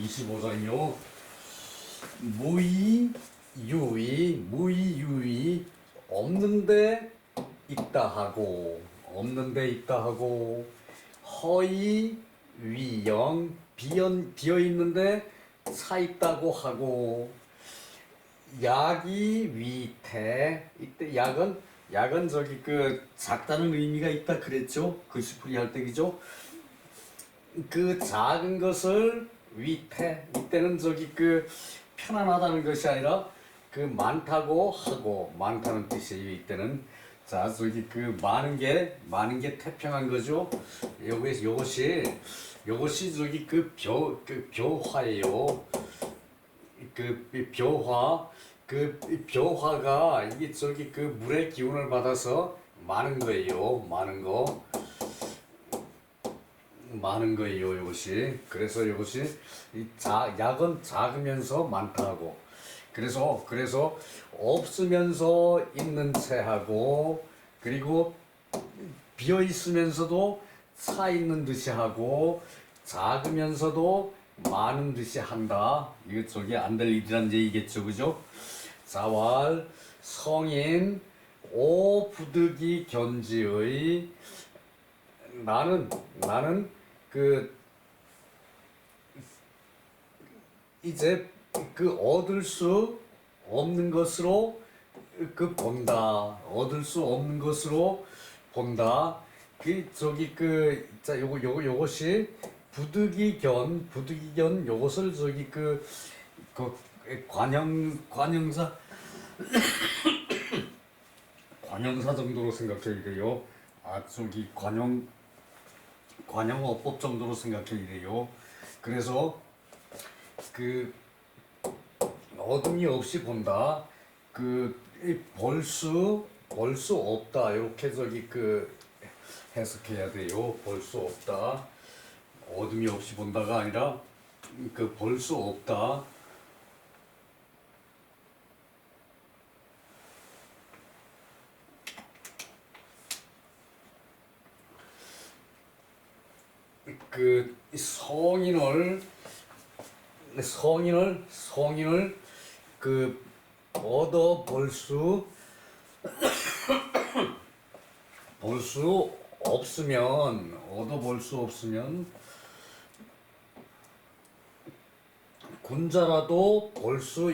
25장이요. 무의, 유의, 무의, 유의, 없는데 있다 하고, 없는데 있다 하고, 허의, 위영, 비어 있는데 차 있다고 하고, 약이 위태. 이때 약은 저기 그 작다는 의미가 있다 그랬죠. 글씨풀이 할 때기죠. 그 작은 것을 위태. 이때는 저기 그 편안하다는 것이 아니라 그 많다고 하고, 많다는 뜻이에요. 이때는. 자, 저기 그 많은 게 태평한 거죠. 요것이 저기 그 벼화예요. 그 벼화가 이게 저기 그 물의 기운을 받아서 많은 거예요. 많은 거예요. 이것이. 그래서 이것이 약은 작으면서 많다고. 그래서 없으면서 있는 채하고, 그리고 비어 있으면서도 차 있는 듯이 하고, 작으면서도 많은 듯이 한다. 이거 저기 안 될 일이란 얘기겠죠, 그죠? 자왈 성인 오부득이 견지의. 나는 그 이제 그 얻을 수 없는 것으로 그 본다. 얻을 수 없는 것으로 본다. 그 저기 자 요것이 부득이견 요것을 저기 그 관형사 정도로 생각해 이래요. 아 저기 관형어법 정도로 생각해 이래요. 그래서 그 어둠이 없이 본다. 볼 수 없다. 이렇게 저기 해석해야 돼요. 볼 수 없다. 어둠이 없이 본다가 아니라 볼 수 없다. 그 성인을 얻어 볼 수 없으면 군자라도 볼 수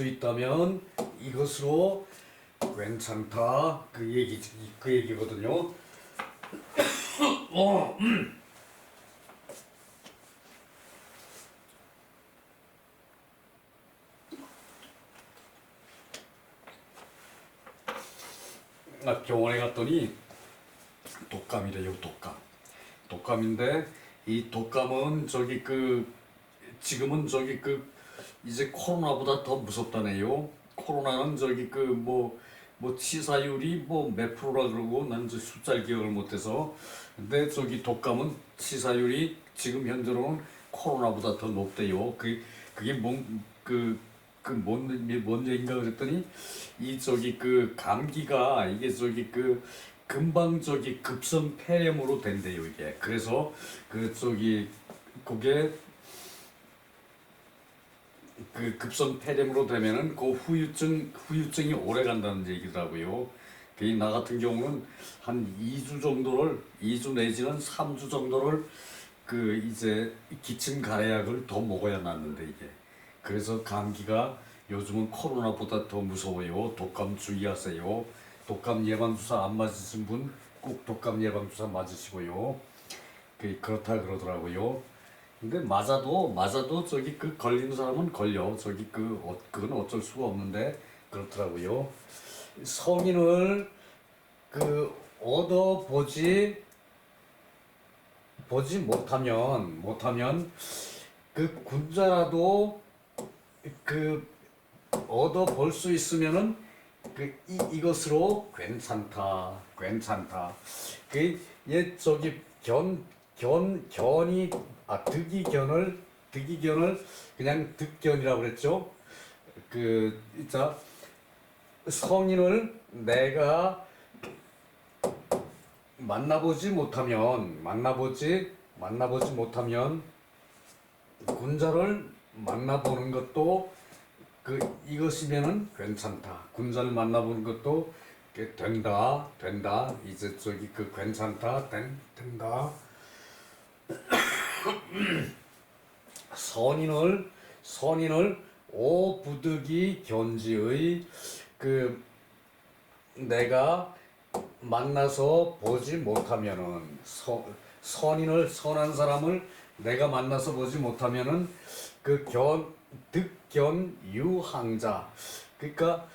있다면 이것으로 괜찮다. 그 얘기거든요. 병원에 갔더니 독감이래요. 독감인데 이 독감은 저기 지금은 저기 이제 코로나보다 더 무섭다네요. 코로나는 저기 뭐 치사율이 뭐 몇 프로라 그러고 난 저 숫자를 기억을 못해서. 근데 저기 독감은 치사율이 지금 현재로는 코로나보다 더 높대요. 그게 뭔 얘기인가 그랬더니 이 저기 감기가 이게 저기 금방 저기 급성 폐렴으로 된대요 이게. 그래서 그게 급성 폐렴으로 되면은 후유증이 오래 간다는 얘기더라고요. 나 같은 경우는 한 2주 내지는 3주 정도를 이제 기침 가래약을 더 먹어야 낫는데 이게. 그래서 감기가 요즘은 코로나보다 더 무서워요. 독감 주의하세요. 독감 예방주사 안 맞으신 분 꼭 독감 예방주사 맞으시고요. 그렇다 그러더라고요. 근데 맞아도 저기 걸리는 사람은 걸려. 그건 어쩔 수가 없는데 그렇더라고요. 성인을 보지 못하면 군자라도 얻어 볼 수 있으면은 이것으로 괜찮다. 저기 견이 득이견을 그냥 득견이라고 그랬죠. 자 성인을 내가 만나보지 못하면 군자를 만나보는 것도 그 이것이면은 괜찮다. 군자를 만나보는 것도 된다. 이제 저기 그 괜찮다. 된다. 선인을 오부득이 견지의 그 내가 만나서 보지 못하면은 선한 사람을 내가 만나서 보지 못하면은 그 득견유항자 그러니까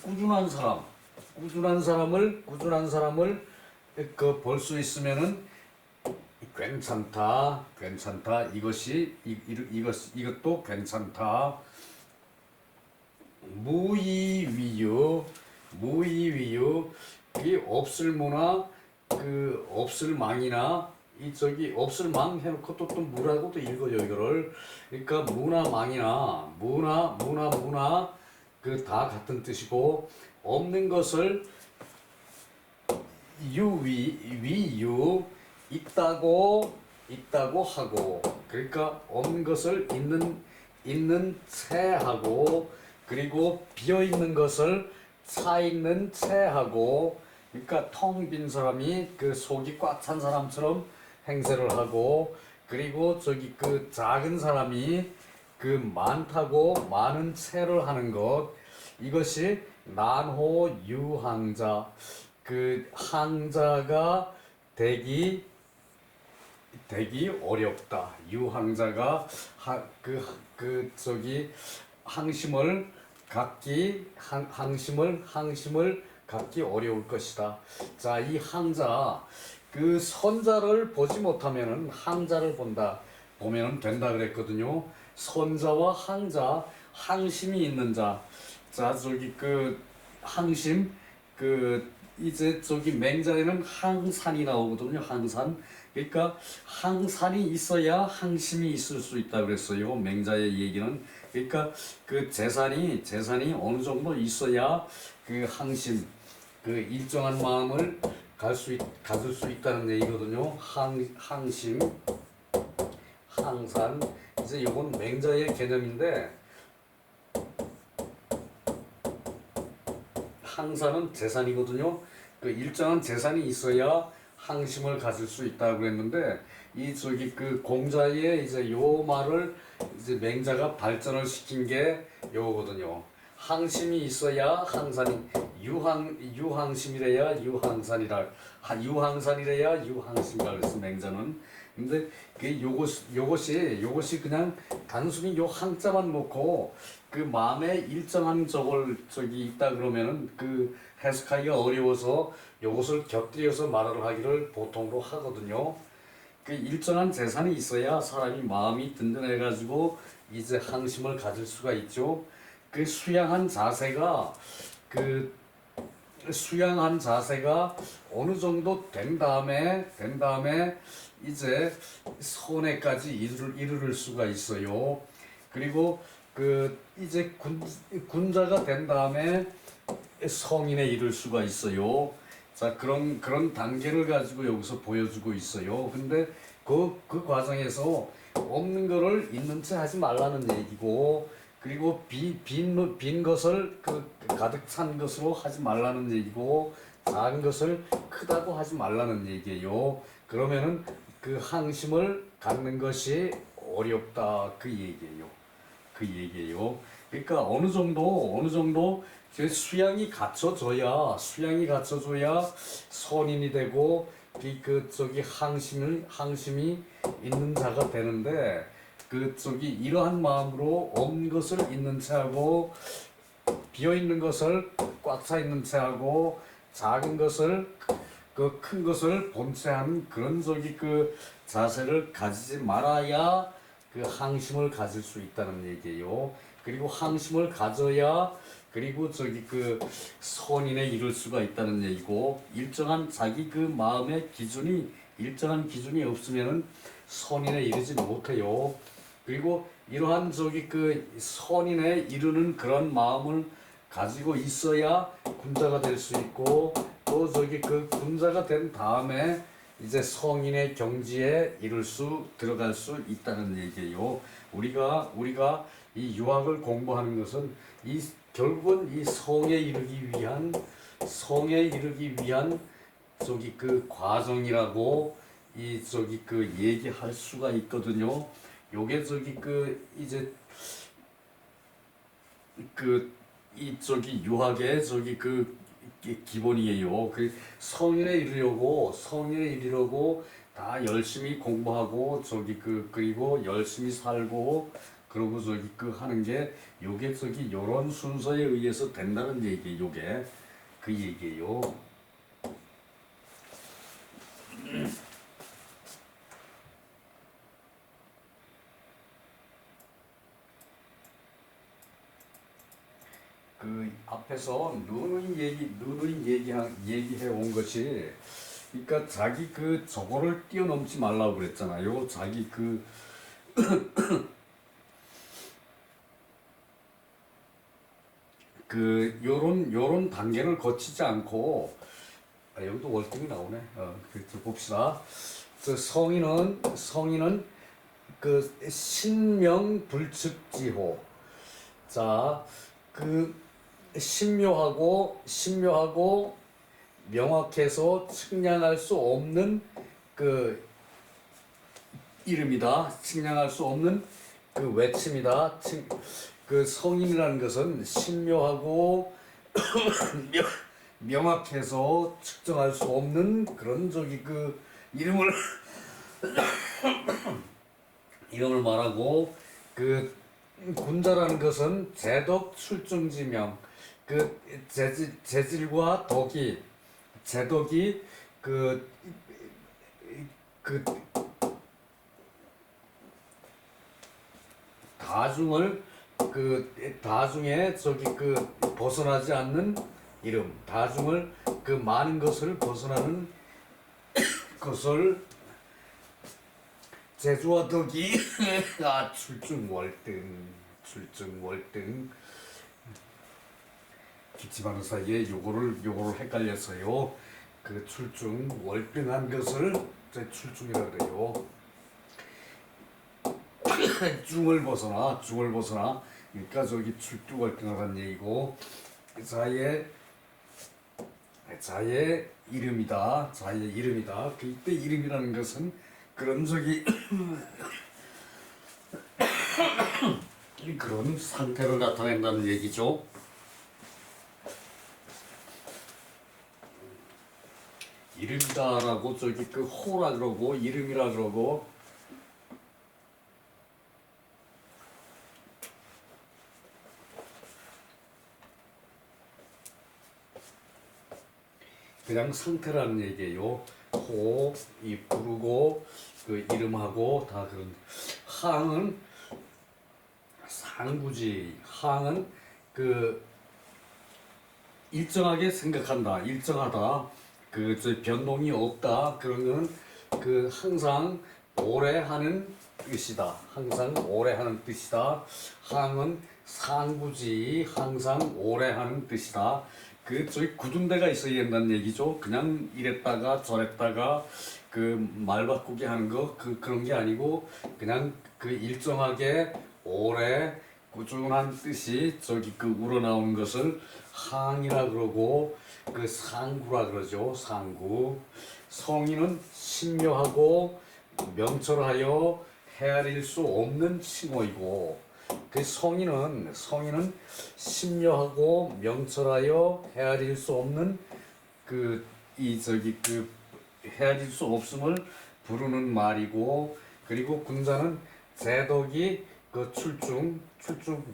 꾸준한 사람을 그 볼 수 있으면은 괜찮다 이것도 괜찮다 무의위유 이 없을무나 그 없을망이나 이 저기 없을망 해놓고 또 무라고도 읽어요 이거를 그러니까 무나 그 다 같은 뜻이고 없는 것을 위유 있다고 하고 그러니까 없는 것을 있는 채하고 그리고 비어 있는 것을 차 있는 채하고 그러니까 텅 빈 사람이 그 속이 꽉 찬 사람처럼 행세를 하고 그리고 저기 그 작은 사람이 그 많은 채를 하는 것 이것이 난호유항자 그 항자가 되기 어렵다. 유항자가 저기 항심을 갖기 어려울 것이다. 자, 이 항자 그 선자를 보지 못하면은 항자를 보면은 된다 그랬거든요. 선자와 항자, 항심이 있는 자. 자, 저기 그 항심 그 이제 저기 맹자에는 항산이 나오거든요. 항산. 그러니까 항산이 있어야 항심이 있을 수 있다 그랬어요. 맹자의 얘기는. 그러니까 그 재산이 어느 정도 있어야 그 항심 그 일정한 마음을 가질 수 있다는 얘기거든요. 항심, 항산. 이제 이건 맹자의 개념인데 항산은 재산이거든요. 그 일정한 재산이 있어야 항심을 가질 수 있다고 그랬는데 이 저기 그 공자의 이제 요 말을 이제 맹자가 발전을 시킨 게 요거거든요. 항심이 있어야 항산이 유항심이래야 유항산이라 유항심이라 그랬어 맹자는. 근데 그 요것이 그냥 단순히 요 항자만 놓고 그 마음에 일정한 저기 있다 그러면은 그 해석하기가 어려워서 요것을 곁들여서 말을 하기를 보통으로 하거든요. 그 일정한 재산이 있어야 사람이 마음이 든든해가지고 이제 항심을 가질 수가 있죠. 그 수양한 자세가 어느 정도 된 다음에 이제 선에까지 이르를 수가 있어요. 그리고 그 이제 군자가 된 다음에 성인에 이를 수가 있어요. 자, 그런 단계를 가지고 여기서 보여주고 있어요. 근데 그 과정에서 없는 거를 있는 채 하지 말라는 얘기고, 그리고 빈 것을 그 가득 찬 것으로 하지 말라는 얘기고, 작은 것을 크다고 하지 말라는 얘기예요. 그러면은 그 항심을 갖는 것이 어렵다 그 얘기예요. 그러니까 어느 정도 그 수양이 갖춰져야 선인이 되고 그 저기 항심이 있는 자가 되는데 그 저기 이러한 마음으로 없는 것을 있는 채하고 비어 있는 것을 꽉 차 있는 채하고 작은 것을 그 큰 것을 본체하는 그런 저기 그 자세를 가지지 말아야 그 항심을 가질 수 있다는 얘기예요. 그리고 항심을 가져야 그리고 저기 그 선인에 이를 수가 있다는 얘기고 일정한 자기 그 마음의 일정한 기준이 없으면은 선인에 이르지 못해요. 그리고 이러한 저기 그 선인에 이르는 그런 마음을 가지고 있어야 군자가 될 수 있고 또 저기 그 군자가 된 다음에 이제 성인의 경지에 이룰 수 들어갈 수 있다는 얘기예요. 우리가 이 유학을 공부하는 것은 이 결국은 이 성에 이르기 위한 저기 그 과정이라고 이 저기 그 얘기할 수가 있거든요. 요게 저기 그 이제 그 이 저기 유학의 저기 그 기본이에요. 그 성인에 이르려고 다 열심히 공부하고 저기 그 그리고 열심히 살고 그러고 저기 그 하는 게 요게 저기 요런 순서에 의해서 된다는 얘기. 요게 그 얘기예요. 그 앞에서 얘기해 온 것이, 그러니까 자기 그 저거를 뛰어넘지 말라고 그랬잖아요. 자기 요런 단계를 거치지 않고, 여기도 월등히 나오네. 그 봅시다. 저 성인은 그 신명불측지호. 자, 그 신묘하고 명확해서 측량할 수 없는 그 이름이다. 측량할 수 없는 그 외침이다. 그 성인이라는 것은 신묘하고 명확해서 측정할 수 없는 그런 저기 그 이름을 말하고, 그 군자라는 것은 제덕 출중지명, 그 재질과 덕이, 제덕이 그 다중에 저기 그 벗어나지 않는 이름, 다중을 그 많은 것을 벗어나는 것을 제주와 덕이 출중월등. 기침하는 사이에 요거를 헷갈렸어요. 그 출중월등한 것을 출중이라 그래요. 중을 벗어나. 그러니까 저기 출중월등하다는 얘기고, 자의 이름이다. 그때 이름이라는 것은 그런 저기 그런 상태를 나타낸다는 얘기죠. 이름이다라고 저기 그 호라 그러고 이름이라 그러고, 그냥 상태라는 얘기예요. 이 부르고 그 이름하고 다 그런. 항은 상구지. 항은 그 일정하게 생각한다. 일정하다. 그 저 변동이 없다. 그러면 그 항상 오래 하는 뜻이다. 항은 상구지. 항상 오래 하는 뜻이다. 그 저기 굳은 데가 있어야 된다는 얘기죠. 그냥 이랬다가 저랬다가 그 말 바꾸기 하는 거 그런 게 아니고, 그냥 그 일정하게 오래 꾸준한 뜻이 저기 그 우러나오는 것을 항이라 그러고, 그 상구라 그러죠. 상구. 성인은 신묘하고 명철하여 헤아릴 수 없는 칭호이고, 그 성인은 신묘하고 명철하여 헤아릴 수 없는 그 헤아릴 수 없음을 부르는 말이고, 그리고 군자는 제덕이 그 출중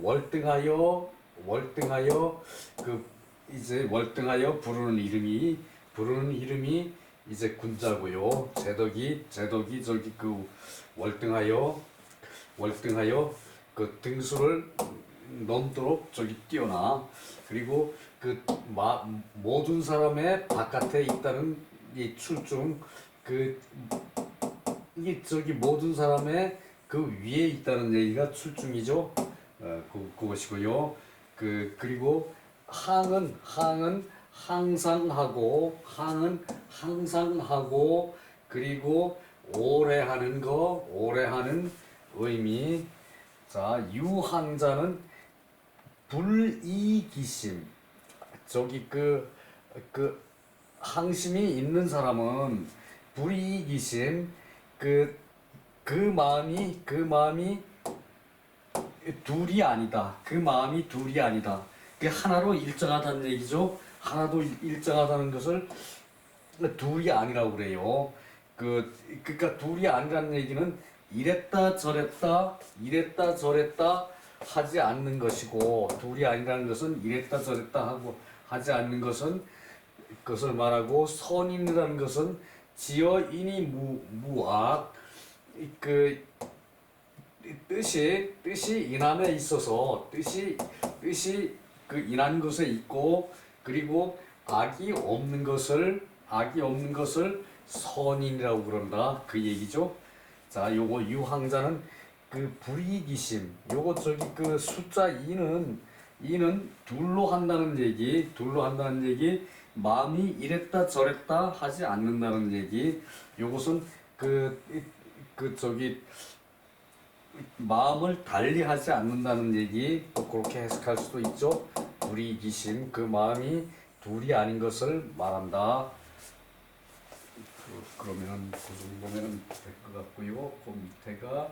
월등하여 그 이제 월등하여 부르는 이름이 이제 군자고요. 제덕이 저기 그 월등하여 그 등수를 넘도록 저기 뛰어나. 그리고 그 모든 사람의 바깥에 있다는 이 출중, 이게 저기 모든 사람의 그 위에 있다는 얘기가 출중이죠. 그것이고요. 그리고 항은 항상 하고 그리고 오래 하는 거, 오래 하는 의미. 자, 유항자는 불이기심. 저기 그 항심이 있는 사람은 불이기심, 그 마음이 둘이 아니다. 그 마음이 둘이 아니다. 그 하나로 일정하다는 얘기죠. 하나도 일정하다는 것을 둘이 아니라고 그래요. 그러니까 둘이 아니라는 얘기는 이랬다 저랬다 하지 않는 것이고, 둘이 아니라는 것은 이랬다 저랬다 하고 하지 않는 것은 그것을 말하고, 선인이라는 것은 지어인이 무악, 그 뜻이 인함에 있어서 뜻이 그 인한 것에 있고, 그리고 악이 없는 것을 선인이라고 그런다, 그 얘기죠. 자, 요거 유항자는 그 불이기심, 요거 저기 그 숫자 2는 둘로 한다는 얘기, 마음이 이랬다 저랬다 하지 않는다는 얘기. 요것은 저기 마음을 달리하지 않는다는 얘기, 또 그렇게 해석할 수도 있죠. 불이기심, 그 마음이 둘이 아닌 것을 말한다. 그러면 그 정도면 될 것 같고요. 그 밑에가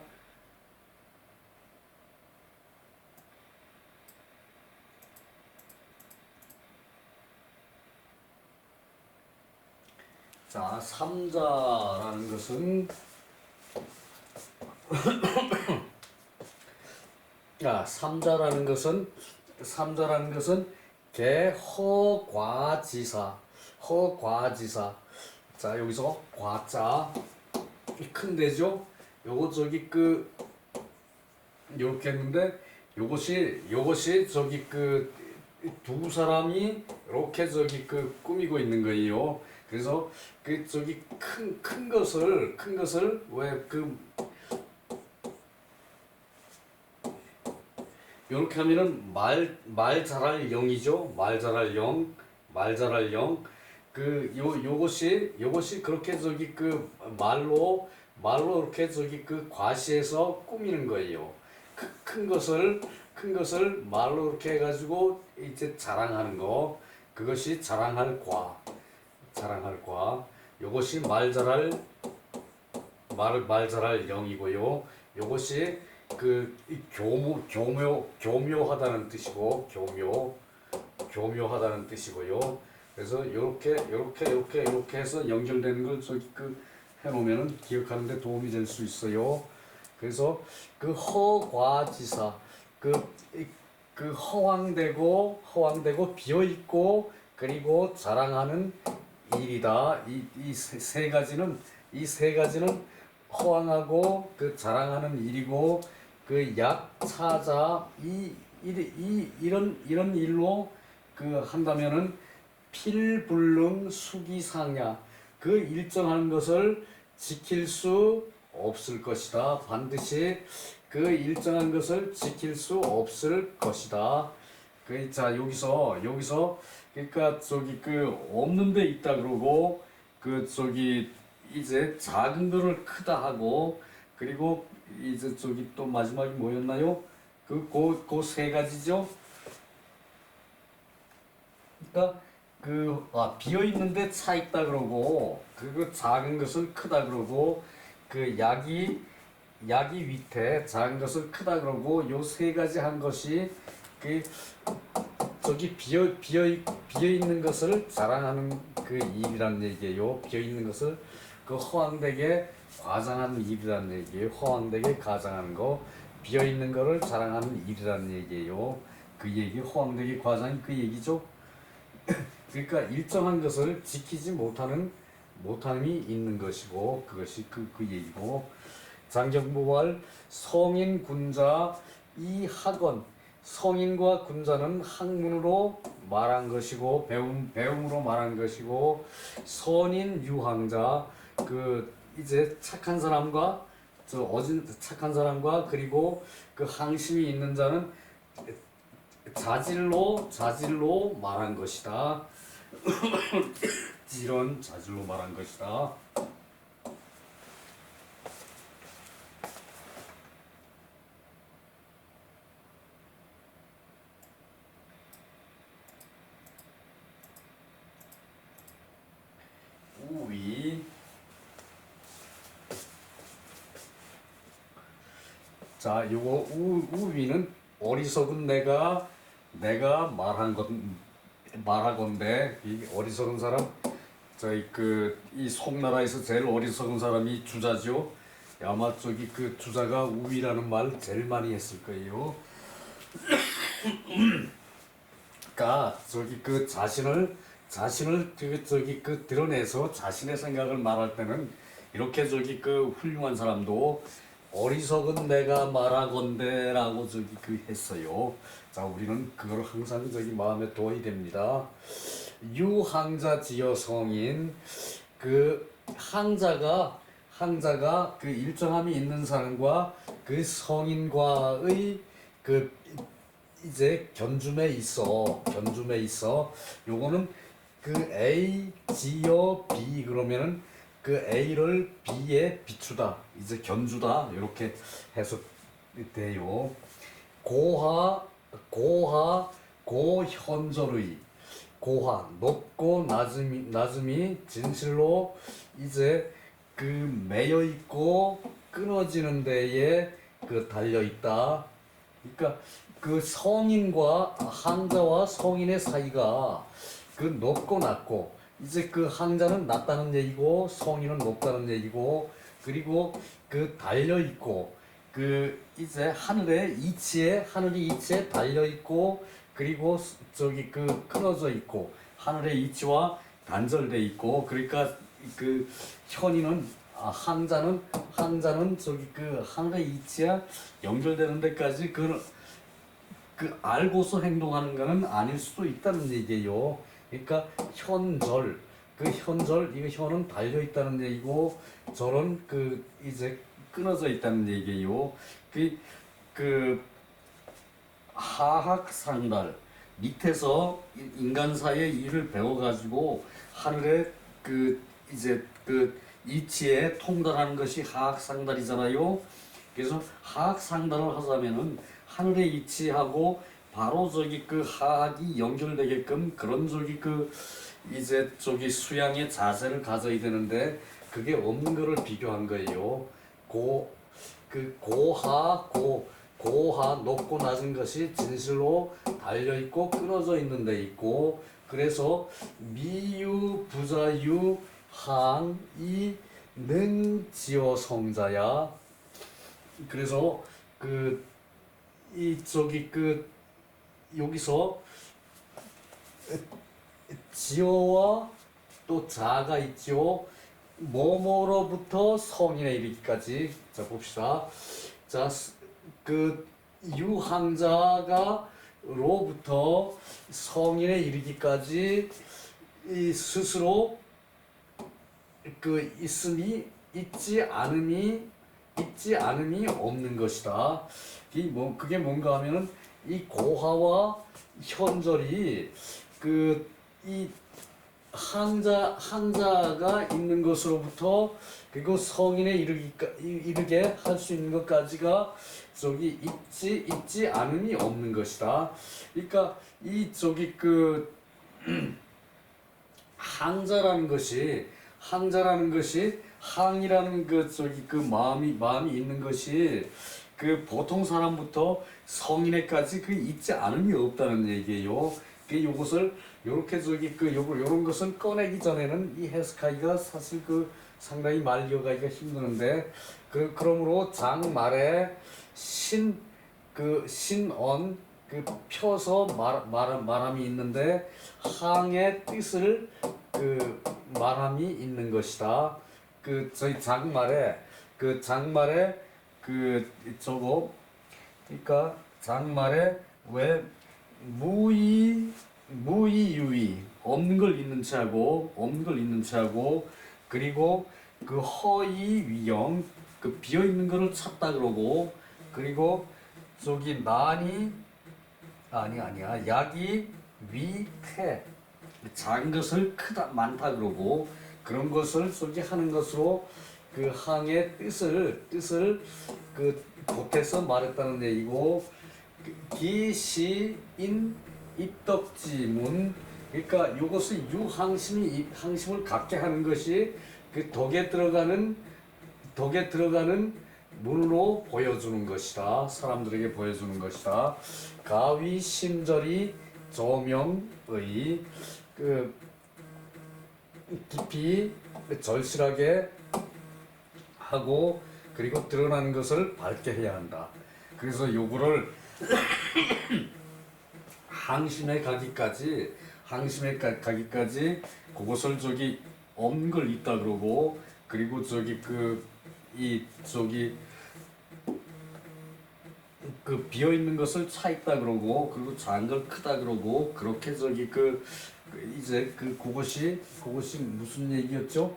자, 삼자라는 것은 삼자라는 것은 개허과지사. 자, 여기서 과자 큰 데죠. 요거 저기 요렇게 했는데, 요것이 저기 두 사람이 이렇게 저기 꾸미고 있는 거예요. 그래서 저기 큰 것을 왜 요렇게 하면은 말 잘할 영이죠. 말 잘할 영. 요것이 그렇게 저기 말로 이렇게 저기 과시해서 꾸미는 거예요. 큰 것을 말로 이렇게 해가지고 이제 자랑하는 거. 그것이 자랑할 과. 요것이 말 잘할 영이고요. 요것이 교묘하다는 뜻이고, 교묘하다는 뜻이고요. 그래서 요렇게 해서 연결되는 걸 저기 해놓으면은 기억하는데 도움이 될 수 있어요. 그래서 허과지사, 허황되고 비어있고, 그리고 자랑하는 일이다. 이 세 가지는 허황하고 자랑하는 일이고, 약차자, 이런 일로 한다면은 필불능 수기상야, 일정한 것을 지킬 수 없을 것이다. 반드시 일정한 것을 지킬 수 없을 것이다. 자, 여기서 그러니까 저기 없는 데 있다 그러고, 저기 이제 작은 거를 크다 하고, 그리고 이제 저기 또 마지막이 뭐였나요? 그 세 가지죠. 그러니까 비어 있는데 차 있다 그러고, 작은 것을 크다 그러고, 약이 위태, 작은 것을 크다 그러고, 요 세 가지 한 것이 저기 비어 있는 것을 자랑하는 일이란 얘기예요. 비어 있는 것을 허황되게 과장하는 일이란 얘기예요. 허황되게 과장하는 거, 비어 있는 거를 자랑하는 일이란 얘기예요. 허황되게 과장이 얘기죠. 그러니까 일정한 것을 지키지 못함이 있는 것이고, 그것이 얘기고. 장경부왈 성인 군자 이 학원, 성인과 군자는 학문으로 말한 것이고, 배움으로 말한 것이고, 선인 유황자, 이제 착한 사람과 착한 사람과, 그리고 항심이 있는 자는 자질로 말한 것이다. 이런 자질로 말한 것이다. 자, 요거 우위는 어리석은 내가 말하건대 이 어리석은 사람 저희 이 송나라에서 제일 어리석은 사람이 주자죠. 아마 저기 그 주자가 우위라는 말 제일 많이 했을 거예요. 그러니까 저기 그 자신을 드러내서 자신의 생각을 말할 때는 이렇게 저기 그 훌륭한 사람도 어리석은 내가 말하건대라고 저기 그 했어요. 자, 우리는 그걸 항상 저기 마음에 둬야 됩니다. 유항자 지어 성인 그 항자가 그 일정함이 있는 사람과 그 성인과의 그 이제 견줌에 있어. 요거는 그 A 지어 B 그러면은 그 A를 B에 비추다. 이제 견주다. 이렇게 해석돼요. 고현절의 고하 높고 낮음이 진실로 이제 그 매여 있고 끊어지는 데에 그 달려 있다. 그러니까 그 성인과 항자와 성인의 사이가 그 높고 낮고 이제 그 항자는 낮다는 얘기고 성인은 높다는 얘기고 그리고 그 달려 있고 그 이제 하늘이 이치에 달려 있고 그리고 저기 그 끊어져 있고 하늘의 이치와 단절돼 있고 그러니까 그 현이는 항자는 저기 그 하늘의 이치와 연결되는 데까지 그 알고서 행동하는 거는 아닐 수도 있다는 얘기예요. 그러니까 이거 현은 달려 있다는 얘기고 절은 그 이제 끊어져 있다는 얘기예요. 그 하학상달 밑에서 인간사의 일을 배워가지고 하늘의 그 이제 그 이치에 통달하는 것이 하학상달이잖아요. 그래서 하학상달을 하자면은 하늘의 이치하고 바로 저기 그 하학이 연결되게끔 그런 저기 그 이제 저기 수양의 자세를 가져야 되는데 그게 없는 거를 비교한 거예요. 고하 높고 낮은 것이 진실로 달려 있고 끊어져 있는 데 있고 그래서 미유 부자유 항이 능지어 성자야. 그래서 여기서 지어와 또 자가 있죠. 뭐뭐로부터 성인에 이르기까지. 자, 봅시다. 자, 그 유항자가 로부터 성인에 이르기까지 이 스스로 그 있지 않음이 없는 것이다. 그게 뭔가 하면은 이 고하와 현절이 이 항자가 있는 것으로부터 그리고 성인에 이르게 할 수 있는 것까지가 저기 있지 않음이 없는 것이다. 그러니까 이 저기 항자라는 것이 항이라는 마음이 있는 것이 그 보통 사람부터 성인에까지 있지 않음이 없다는 얘기예요. 요것을 요렇게 요런 것을 꺼내기 전에는 이 해석하기가 사실 상당히 말 이어가기가 힘드는데 그러므로 장말에 신언 펴서 말함이 있는데 항의 뜻을 말함이 있는 것이다. 저희 장말에 저거 그러니까 장말에 왜 무의유의 없는 걸 있는 체하고 그리고 허이위영 비어 있는 거를 찾다 그러고 그리고 저기 약이 위태 작은 것을 많다 그러고 그런 것을 저기 하는 것으로 항의 뜻을 보태서 말했다는 얘기고 기시인 입덕지문 그러니까 이것을 항심을 갖게 하는 것이 덕에 들어가는 문으로 보여주는 것이다. 사람들에게 보여주는 것이다. 가위 심절이 조명의 그 깊이 절실하게 하고 그리고 드러나는 것을 밝게 해야 한다. 그래서 요거를 항심에 가기까지 그것을 저기 없는 걸 있다 그러고 그리고 저기 그 비어 있는 것을 차 있다 그러고 그리고 작은 걸 크다 그러고 그렇게 저기 이제 그것이 무슨 얘기였죠?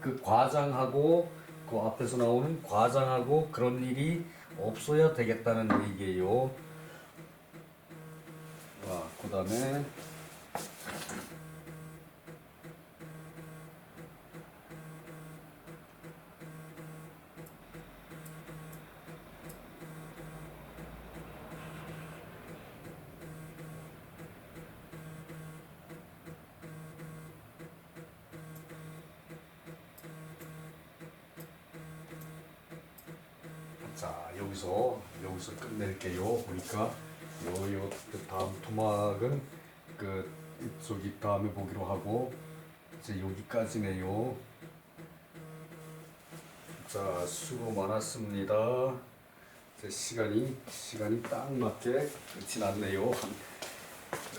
그 과장하고 그 앞에서 나오는 과장하고 그런 일이 없어야 되겠다는 얘기예요. 그다음에 자 여기서 끝낼게요. 보니까 그 다음 토막은 저기 다음에 보기로 하고 이제 여기까지네요. 자 수고 많았습니다. 이제 시간이 딱 맞게 끝이 났네요.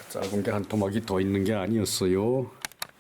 짧은 게 한 토막이 더 있는 게 아니었어요.